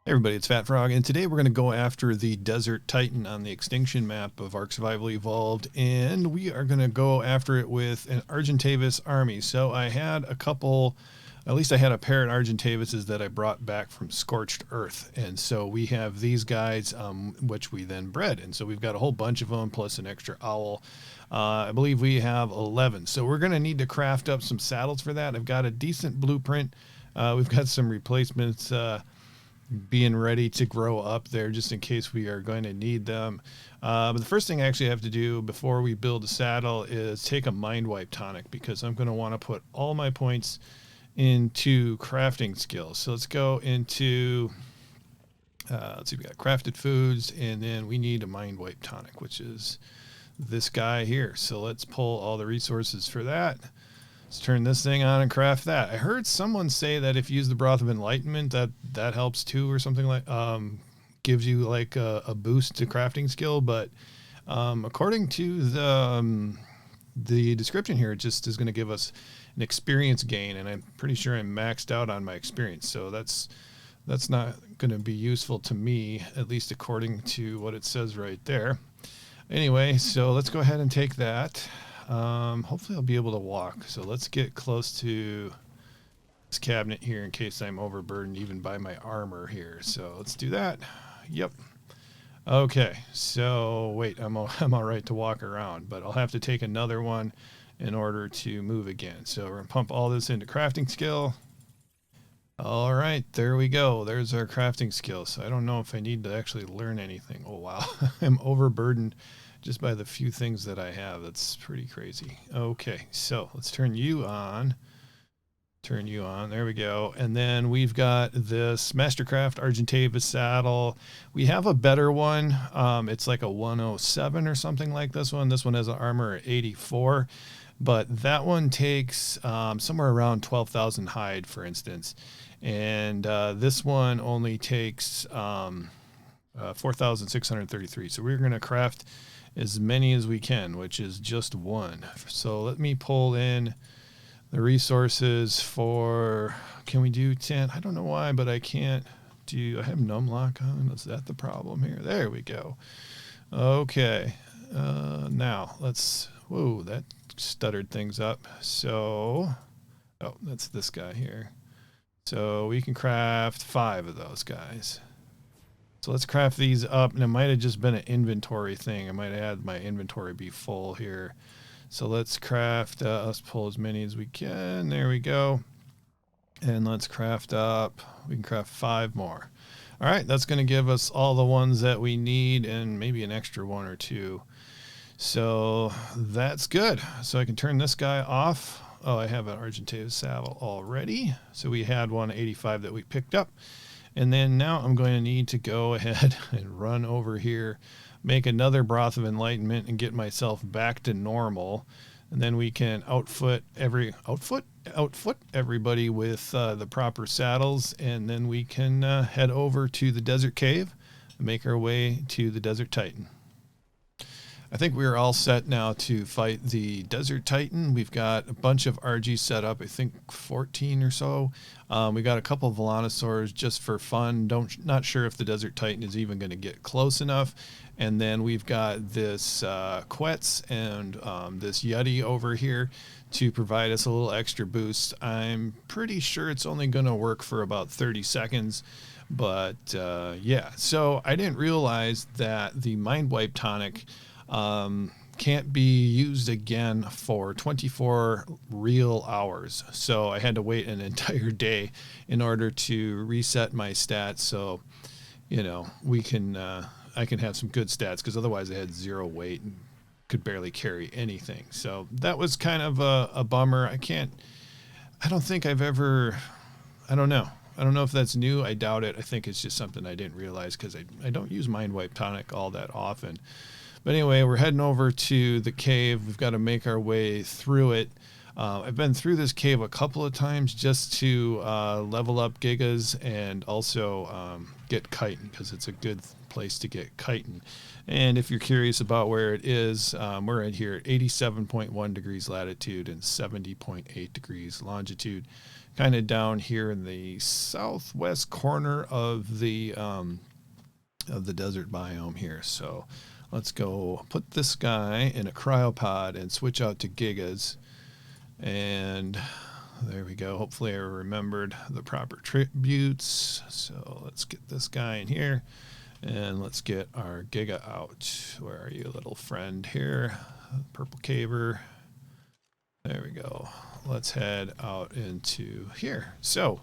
Hey everybody, it's Fat Frog, and today we're going to go after the Desert Titan on the Extinction map of Ark Survival Evolved, and we are going to go after it with an Argentavis army. So I had a couple, at least I had a pair of Argentavises that I brought back from Scorched Earth, and so we have these guys, which we then bred, and so we've got a whole bunch of them, plus an extra owl. I believe we have 11, so we're going to need to craft up some saddles for that. I've got a decent blueprint. We've got some replacements being ready to grow up there just in case we are going to need them. But the first thing I actually have to do before we build a saddle is take a mind wipe tonic, because I'm going to want to put all my points into crafting skills. So let's go into, let's see, we got crafted foods, and then we need a mind wipe tonic, which is this guy here. So let's pull all the resources for that. Let's turn this thing on and craft that. I heard someone say that if you use the Broth of Enlightenment, that helps too, or something like, gives you like a boost to crafting skill. But according to the description here, it just is going to give us an experience gain, and I'm pretty sure I'm maxed out on my experience. So that's not going to be useful to me, at least according to what it says right there. Anyway, so let's go ahead and take that. Hopefully I'll be able to walk. So let's get close to this cabinet here in case I'm overburdened even by my armor here. So let's do that. Yep. Okay. So wait, I'm all right to walk around, but I'll have to take another one in order to move again. So we're gonna pump all this into crafting skill. All right, there we go. There's our crafting skill. So I don't know if I need to actually learn anything. Oh wow, I'm overburdened just by the few things that I have. That's pretty crazy. Okay, so let's turn you on. Turn you on. There we go. And then we've got this Mastercraft Argentavis saddle. We have a better one. It's like a 107 or something like this one. This one has an armor 84, but that one takes somewhere around 12,000 hide, for instance. And this one only takes 4,633. So we're going to craft as many as we can, which is just one. So let me pull in the resources for, can we do 10? I don't know why, but I can't do, I have numlock on. Is that the problem here? There we go. Okay. Now let's, whoa, that stuttered things up. So, oh, that's this guy here. So we can craft 5 of those guys. So let's craft these up, and it might have just been an inventory thing. I might have had my inventory be full here. So let's craft, let's pull as many as we can. There we go. And let's craft up, we can craft 5 more. All right, that's going to give us all the ones that we need and maybe an extra 1 or 2. So that's good. So I can turn this guy off. Oh, I have an Argentavis saddle already. So we had 185 that we picked up. And then now I'm going to need to go ahead and run over here, make another Broth of Enlightenment, and get myself back to normal. And then we can outfit everybody with the proper saddles, and then we can head over to the Desert Cave and make our way to the Desert Titan. I think we are all set now to fight the Desert Titan. We've got a bunch of RGs set up, I think 14 or so. We got a couple of Volanosaurs just for fun. Not sure if the Desert Titan is even going to get close enough. And then we've got this Quetz and this Yeti over here to provide us a little extra boost. I'm pretty sure it's only going to work for about 30 seconds. But yeah, so I didn't realize that the Mind Wipe tonic can't be used again for 24 real hours. So I had to wait an entire day in order to reset my stats. So, you know, we can, I can have some good stats, because otherwise I had 0 weight and could barely carry anything. So that was kind of a bummer. I don't think I've ever, I don't know if that's new. I doubt it. I think it's just something I didn't realize, because I don't use Mind Wipe tonic all that often. But anyway, we're heading over to the cave. We've got to make our way through it. I've been through this cave a couple of times just to level up Gigas and also get chitin, because it's a good place to get chitin. And if you're curious about where it is, we're right here at 87.1 degrees latitude and 70.8 degrees longitude. kind of down here in the southwest corner of the desert biome here. So let's go put this guy in a cryopod and switch out to gigas. And there we go. Hopefully I remembered the proper tributes. So let's get this guy in here. And let's get our giga out. Where are you, little friend here? Purple caver. There we go. Let's head out into here. So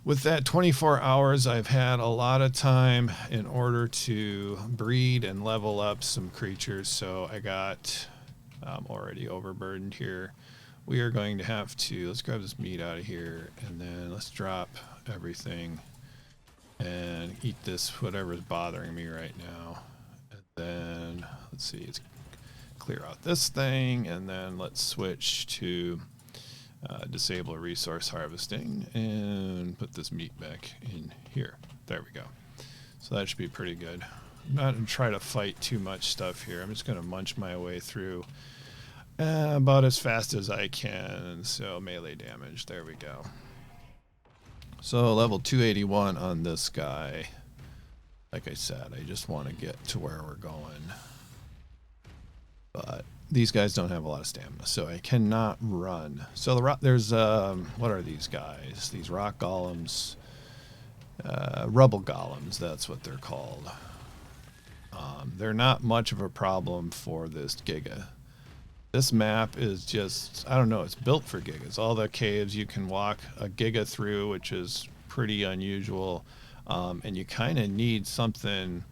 with that 24 hours, I've had a lot of time in order to breed and level up some creatures. So I got already overburdened here. We are going to have to, let's grab this meat out of here, and then let's drop everything and eat this, whatever is bothering me right now. And then, let's see, let's clear out this thing, and then let's switch to disable resource harvesting and put this meat back in here. There we go. So that should be pretty good. I'm not going to try to fight too much stuff here. I'm just going to munch my way through about as fast as I can. So melee damage, there we go. So level 281 on this guy. Like I said, I just want to get to where we're going. But these guys don't have a lot of stamina, so I cannot run. So there's what are these guys? These rock golems, rubble golems. That's what they're called. They're not much of a problem for this giga. This map is just, I don't know, it's built for gigas. All the caves you can walk a giga through, which is pretty unusual. And you kind of need something,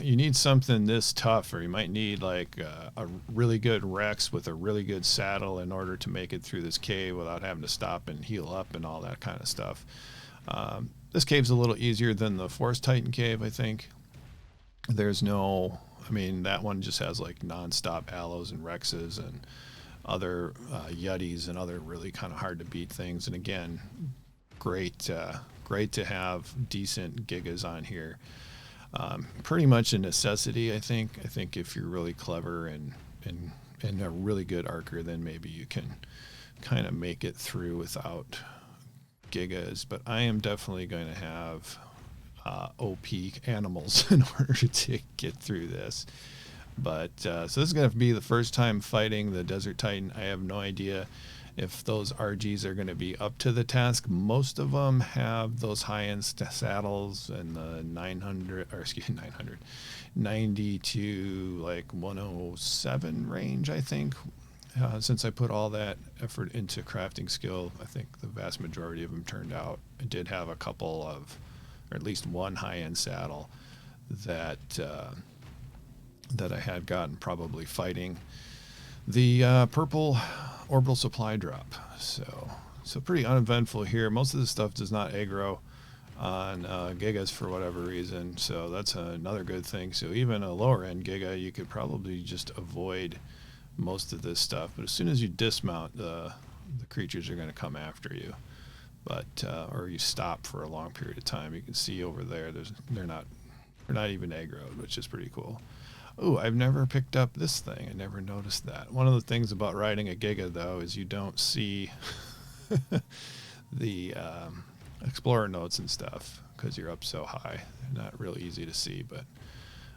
this tough, or you might need like a really good Rex with a really good saddle in order to make it through this cave without having to stop and heal up and all that kind of stuff. This cave's a little easier than the Forest Titan cave, I think. There's no, I mean, that one just has like non-stop aloes and Rexes and other Yetis and other really kind of hard to beat things. And again, great to have decent gigas on here. Pretty much a necessity, I think. I think if you're really clever and a really good archer, then maybe you can kind of make it through without gigas. But I am definitely going to have OP animals in order to get through this. But so this is going to be the first time fighting the Desert Titan. I have no idea if those RGs are going to be up to the task. Most of them have those high-end saddles and the 90 to like 107 range, I think. Since I put all that effort into crafting skill, I think the vast majority of them turned out. I did have a couple of, or at least one high-end saddle that that I had gotten probably fighting the purple orbital supply drop. So pretty uneventful here. Most of this stuff does not aggro on gigas for whatever reason, so that's another good thing. So even a lower end giga, you could probably just avoid most of this stuff. But as soon as you dismount, the creatures are going to come after you. But or you stop for a long period of time. You can see over there, they're not even aggroed, which is pretty cool. Oh, I've never picked up this thing. I never noticed that. One of the things about riding a giga, though, is you don't see the explorer notes and stuff because you're up so high. They're not real easy to see, but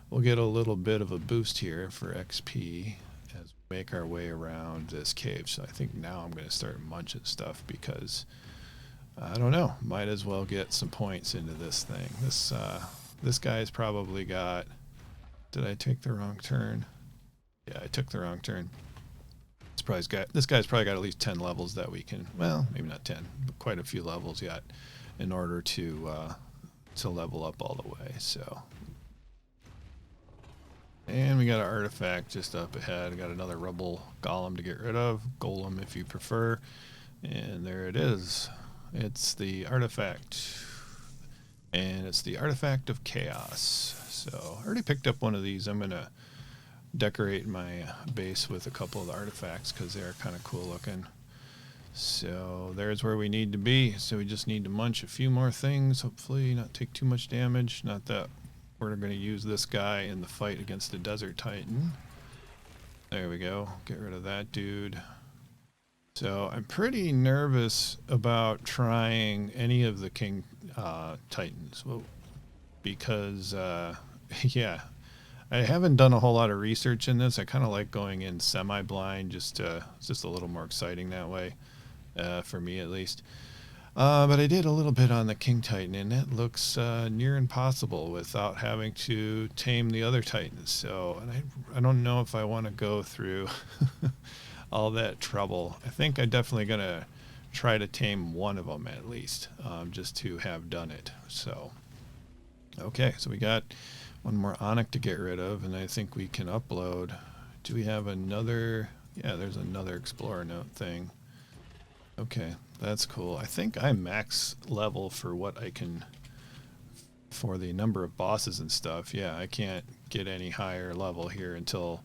we'll get a little bit of a boost here for XP as we make our way around this cave. So I think now I'm going to start munching stuff because I don't know. Might as well get some points into this thing. This guy's probably got. Did I take the wrong turn? Yeah, I took the wrong turn. This guy's probably got at least 10 levels that we can. Well, maybe not 10, but quite a few levels yet in order to level up all the way. So, and we got an artifact just up ahead. Got another rubble golem to get rid of. Golem, if you prefer. And there it is. It's the artifact. And it's the artifact of chaos. So I already picked up one of these. I'm going to decorate my base with a couple of the artifacts because they're kind of cool looking. So there's where we need to be. So we just need to munch a few more things. Hopefully not take too much damage. Not that we're going to use this guy in the fight against the Desert Titan. There we go. Get rid of that dude. So I'm pretty nervous about trying any of the King Titans. Well, because, yeah, I haven't done a whole lot of research in this. I kind of like going in semi-blind, just it's just a little more exciting that way, for me at least. But I did a little bit on the King Titan, and it looks near impossible without having to tame the other Titans. So, and I don't know if I want to go through all that trouble. I think I'm definitely going to try to tame one of them at least, just to have done it. So, okay, so we got one more Onyx to get rid of, and I think we can upload. Do we have another? Yeah, there's another Explorer note thing. Okay, that's cool. I think I'm max level for what I can, for the number of bosses and stuff. Yeah, I can't get any higher level here until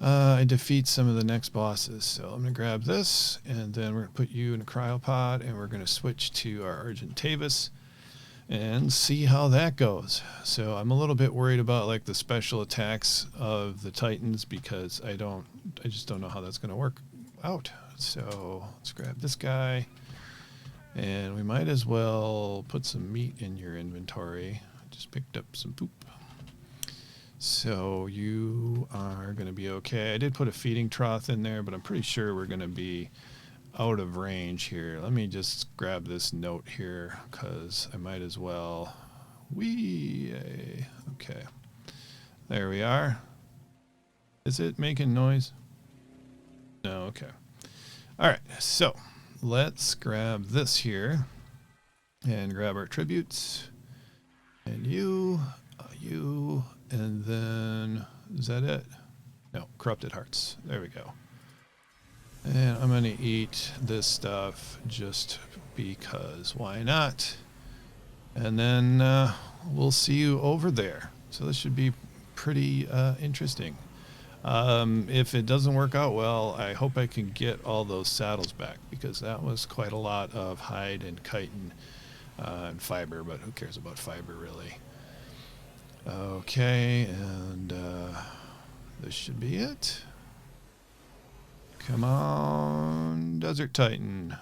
I defeat some of the next bosses. So I'm going to grab this, and then we're going to put you in a cryopod, and we're going to switch to our Argentavis and see how that goes. So I'm a little bit worried about like the special attacks of the Titans because I just don't know how that's going to work out. So let's grab this guy, and we might as well put some meat in your inventory. Just picked up some poop. So you are going to be okay. I did put a feeding trough in there, but I'm pretty sure we're going to be out of range here. Let me just grab this note here because I might as well. Okay. There we are. Is it making noise? No, okay. All right, so let's grab this here and grab our tributes. And you, and then, is that it? No, corrupted hearts. There we go. And I'm going to eat this stuff just because why not? And then we'll see you over there. So this should be pretty interesting. If it doesn't work out well, I hope I can get all those saddles back because that was quite a lot of hide and chitin and fiber, but who cares about fiber really? Okay, and this should be it. Come on, Desert Titan.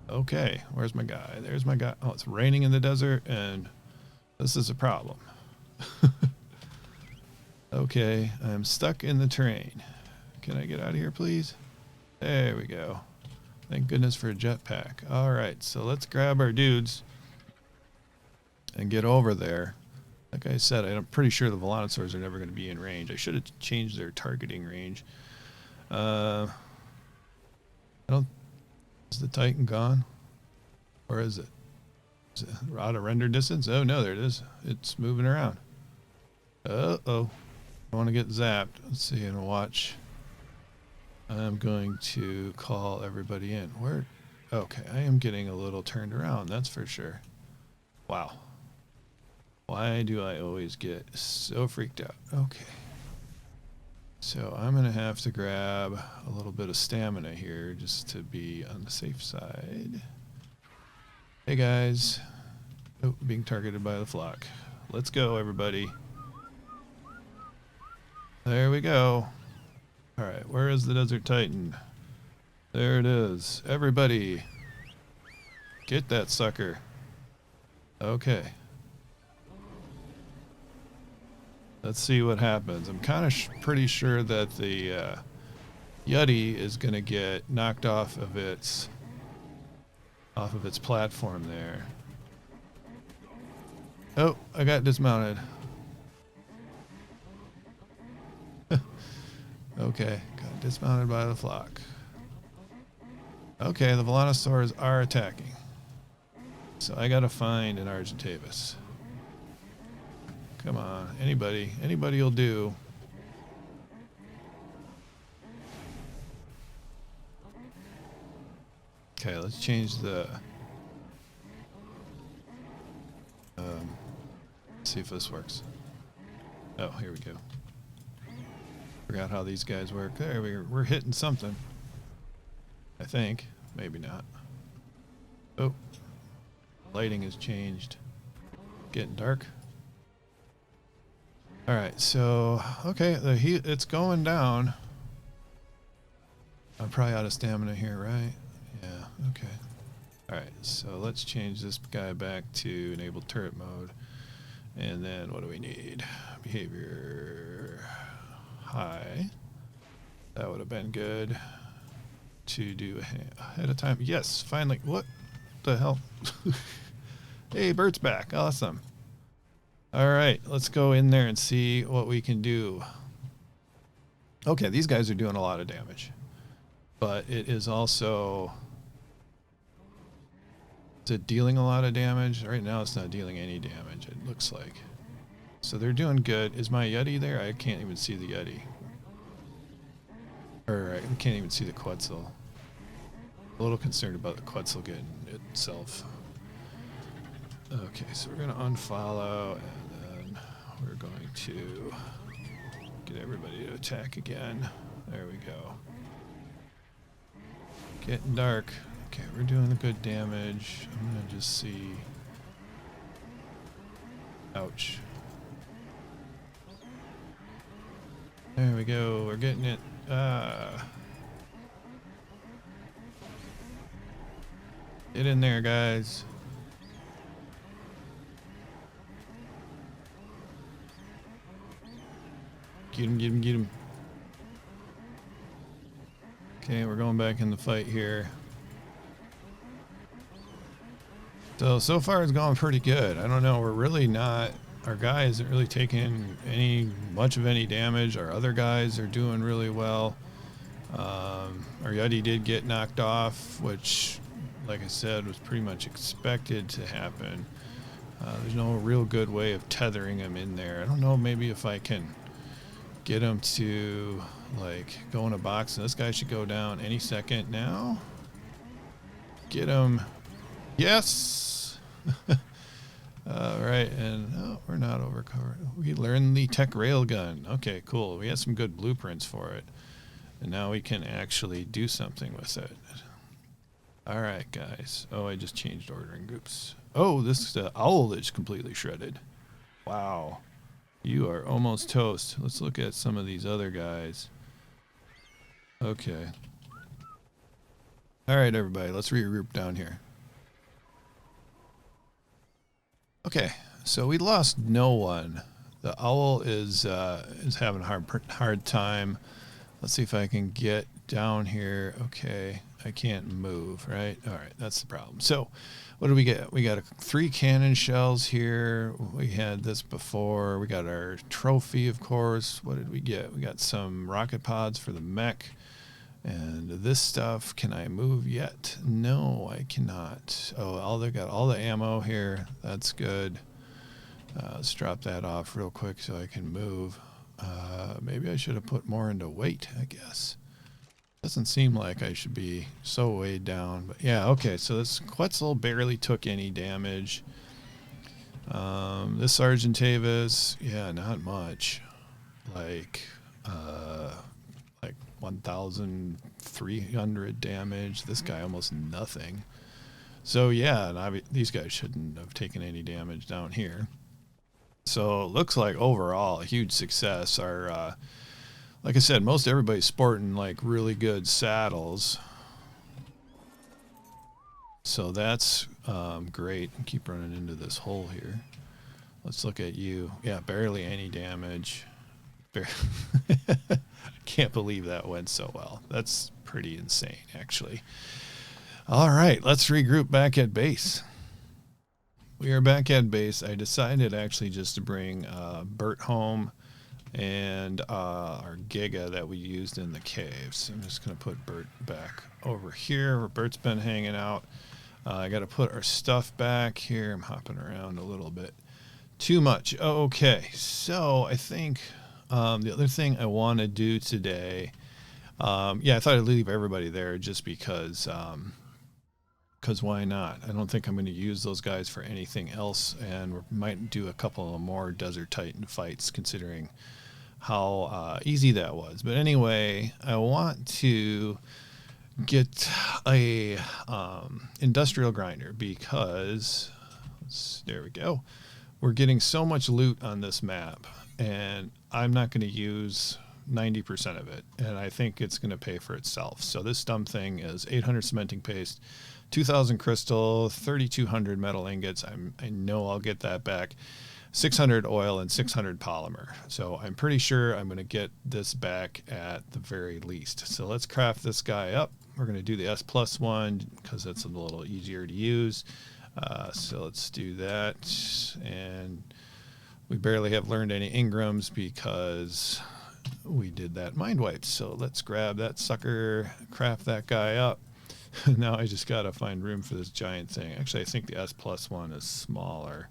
Okay, where's my guy? There's my guy. Oh, it's raining in the desert, and this is a problem. Okay, I'm stuck in the terrain. Can I get out of here, please? There we go. Thank goodness for a jetpack. All right, so let's grab our dudes and get over there. Like I said, I'm pretty sure the Volanosaurs are never going to be in range. I should have changed their targeting range. I don't. Is the Titan gone? Or is it? Is it out of render distance? Oh no, there it is. It's moving around. Uh-oh. I want to get zapped. Let's see and watch. I'm going to call everybody in. Where? Okay, I am getting a little turned around, that's for sure. Wow. Why do I always get so freaked out? Okay. So I'm going to have to grab a little bit of stamina here just to be on the safe side. Hey guys. Oh, being targeted by the flock. Let's go, everybody. There we go. Alright, where is the Desert Titan? There it is. Everybody, get that sucker. Okay. Let's see what happens. I'm kind of pretty sure that the Yeti is going to get knocked off of its platform there. Oh, I got dismounted. Okay, got dismounted by the flock. Okay, the Volanosaurs are attacking. So I gotta find an Argentavis. Come on, anybody will do. Okay, let's change the... see if this works. Oh, here we go. Forgot how these guys work. There, we're hitting something. I think. Maybe not. Oh. Lighting has changed. Getting dark. Alright, so... Okay, it's going down. I'm probably out of stamina here, right? Yeah, okay. Alright, so let's change this guy back to enable turret mode. And then what do we need? Behavior high. That would have been good to do ahead of time. Yes, finally. What the hell? Hey, Bert's back. Awesome. Alright, let's go in there and see what we can do. Okay, these guys are doing a lot of damage. But it is also... Is it dealing a lot of damage? Right now it's not dealing any damage, it looks like. So they're doing good. Is my Yeti there? I can't even see the Yeti. Or I can't even see the Quetzal. A little concerned about the Quetzal getting itself. Okay, so we're going to unfollow, and then we're going to get everybody to attack again. There we go. Getting dark. Okay, we're doing the good damage. I'm going to just see... Ouch. There we go, we're getting it. Get in there, guys. Get him, get him, get him. Okay, we're going back in the fight here. So far it's gone pretty good. I don't know, we're really not... Our guy isn't really taking much of any damage. Our other guys are doing really well. Our Yeti did get knocked off, which, like I said, was pretty much expected to happen. There's no real good way of tethering him in there. I don't know, maybe if I can get him to, like, go in a box. And this guy should go down any second now. Get him. Yes! Alright, and oh, we're not overcovered. We learned the tech railgun. Okay, cool. We had some good blueprints for it. And now we can actually do something with it. Alright, guys. Oh, I just changed ordering groups. Oh, this owl is completely shredded. Wow. You are almost toast. Let's look at some of these other guys. Okay. Alright, everybody. Let's regroup down here. Okay, so we lost no one. The owl is having a hard time. Let's see if I can get down here. Okay, I can't move, right? All right, that's the problem. So what do we get? We got 3 cannon shells here. We had this before. We got our trophy, of course. What did we get? We got some rocket pods for the mech. And this stuff, can I move yet? No, I cannot. Oh, they got all the ammo here. That's good. Let's drop that off real quick so I can move. Maybe I should have put more into weight, I guess. Doesn't seem like I should be so weighed down. But yeah, okay, so this Quetzal barely took any damage. This Argentavis, yeah, not much. Like 1,300 damage. This guy almost nothing. So yeah, and these guys shouldn't have taken any damage down here. So it looks like overall a huge success. Our like I said, most everybody's sporting like really good saddles. So that's great. Keep running into this hole here. Let's look at you. Yeah, barely any damage. Can't believe that went so well. That's pretty insane, actually. All right, let's regroup back at base. We are back at base. I decided actually just to bring Bert home and our Giga that we used in the caves. I'm just going to put Bert back over here where Bert's been hanging out. I got to put our stuff back here. I'm hopping around a little bit too much. Okay, so I think... the other thing I want to do today, yeah, I thought I'd leave everybody there just because why not? I don't think I'm going to use those guys for anything else, and we might do a couple of more Desert Titan fights considering how easy that was. But anyway, I want to get a industrial grinder because, there we go, we're getting so much loot on this map. And I'm not going to use 90% of it, and I think it's going to pay for itself. So this dumb thing is 800 cementing paste, 2,000 crystal, 3,200 metal ingots. I know I'll get that back. 600 oil and 600 polymer. So I'm pretty sure I'm going to get this back at the very least. So let's craft this guy up. We're going to do the S plus one because that's a little easier to use. So let's do that. And we barely have learned any engrams because we did that mind wipe. So let's grab that sucker, craft that guy up. Now I just got to find room for this giant thing. Actually, I think the S plus one is smaller.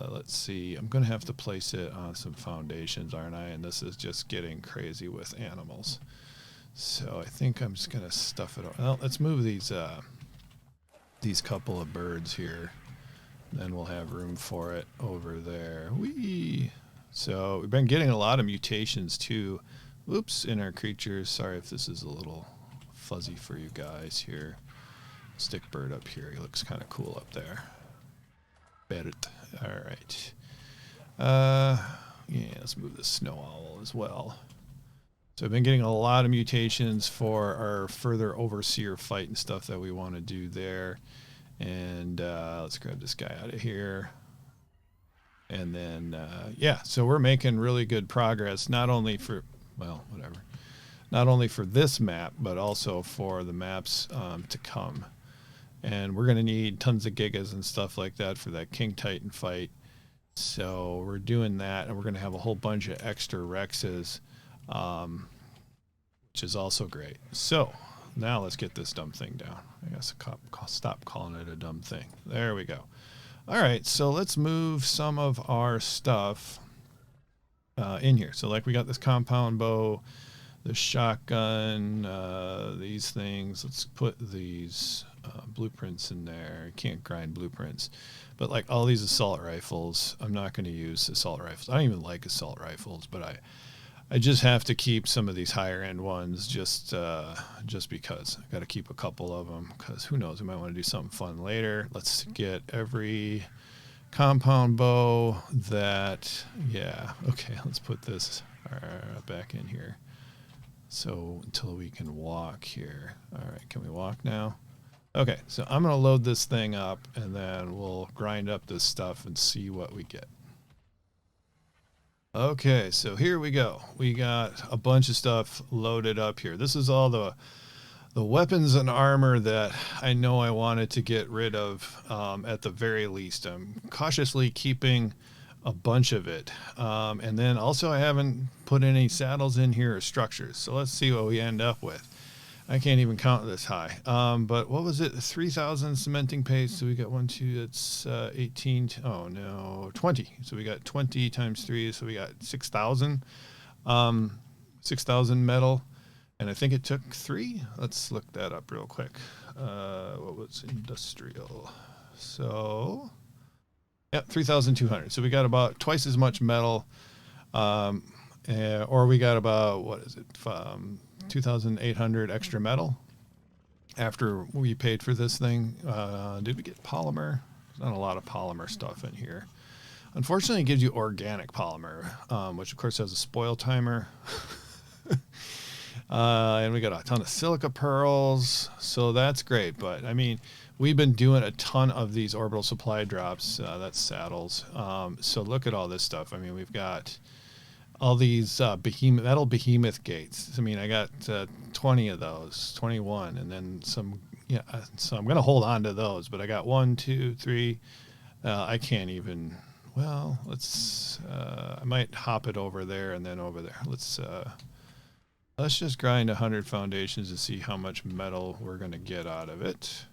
Let's see. I'm going to have to place it on some foundations, aren't I? And this is just getting crazy with animals. So I think I'm just going to stuff it. Well, let's move these couple of birds here. Then we'll have room for it over there. Whee! So we've been getting a lot of mutations too. Oops, in our creatures. Sorry if this is a little fuzzy for you guys here. Stick bird up here. He looks kind of cool up there. All right. Yeah, let's move the snow owl as well. So I've been getting a lot of mutations for our further overseer fight and stuff that we want to do there. And let's grab this guy out of here. And then, yeah, so we're making really good progress, not only for, well, whatever, not only for this map, but also for the maps to come. And we're going to need tons of gigas and stuff like that for that King Titan fight. So we're doing that, and we're going to have a whole bunch of extra Rexes, which is also great. So now let's get this dumb thing down. I guess stop calling it a dumb thing. There we go. All right, so let's move some of our stuff in here. So like we got this compound bow, the shotgun, these things. Let's put these blueprints in there. Can't grind blueprints, but like all these assault rifles, I'm not going to use assault rifles. I don't even like assault rifles, but I just have to keep some of these higher end ones just because I got to keep a couple of them, because who knows, we might want to do something fun later. Let's get every compound bow that, yeah, okay, let's put this back in here. So until we can walk here. All right, can we walk now? Okay, so I'm going to load this thing up, and then we'll grind up this stuff and see what we get. Okay, so here we go. We got a bunch of stuff loaded up here. This is all the weapons and armor that I know I wanted to get rid of at the very least. I'm cautiously keeping a bunch of it. And then also I haven't put any saddles in here or structures. So let's see what we end up with. I can't even count this high. But what was it? 3,000 cementing paste. So we got 1, 2, that's 18. Oh no, 20. So we got 20 times 3. So we got 6,000. 6,000 metal. And I think it took 3. Let's look that up real quick. What was industrial? So, yeah, 3,200. So we got about twice as much metal. Or we got about, what is it? 2,800 extra metal after we paid for this thing. Did we get polymer? There's not a lot of polymer stuff in here. Unfortunately, it gives you organic polymer, which of course has a spoil timer. And we got a ton of silica pearls, so that's great. But I mean, we've been doing a ton of these orbital supply drops. That's saddles. So look at all this stuff. I mean, we've got all these metal behemoth gates. I mean, I got 20 of those, 21, and then some. Yeah, so I'm gonna hold on to those. But I got 1, 2, 3. I can't even. Well, let's. I might hop it over there and then over there. Let's just grind 100 foundations to see how much metal we're gonna get out of it.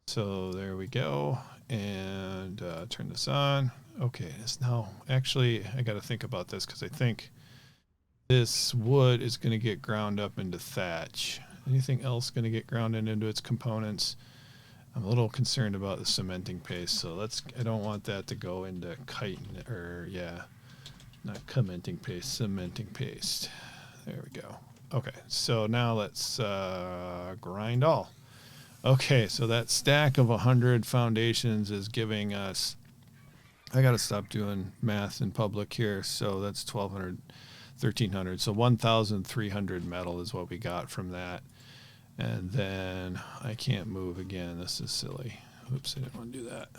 So there we go, and turn this on. Okay, it's now, actually, I got to think about this because I think this wood is going to get ground up into thatch. Anything else going to get grounded into its components? I'm a little concerned about the cementing paste, so I don't want that to go into chitin, or yeah, not cementing paste, cementing paste. There we go. Okay, so now let's grind all. Okay, so that stack of 100 foundations is giving us, I got to stop doing math in public here, so that's 1,200. 1,300. So 1,300 metal is what we got from that. And then I can't move again. This is silly. Oops, I didn't want to do that.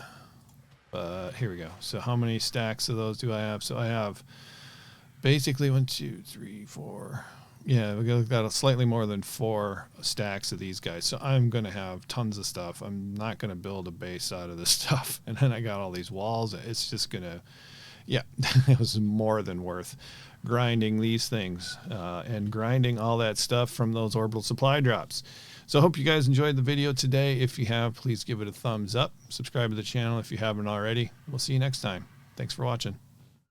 But here we go. So how many stacks of those do I have? So I have basically 1, 2, 3, 4. Yeah, we got a slightly more than 4 stacks of these guys. So I'm going to have tons of stuff. I'm not going to build a base out of this stuff. And then I got all these walls. It's just going to, yeah, it was more than worth grinding these things and grinding all that stuff from those orbital supply drops. So I hope you guys enjoyed the video today. If you have, please give it a thumbs up. Subscribe to the channel if you haven't already. We'll see you next time. Thanks for watching.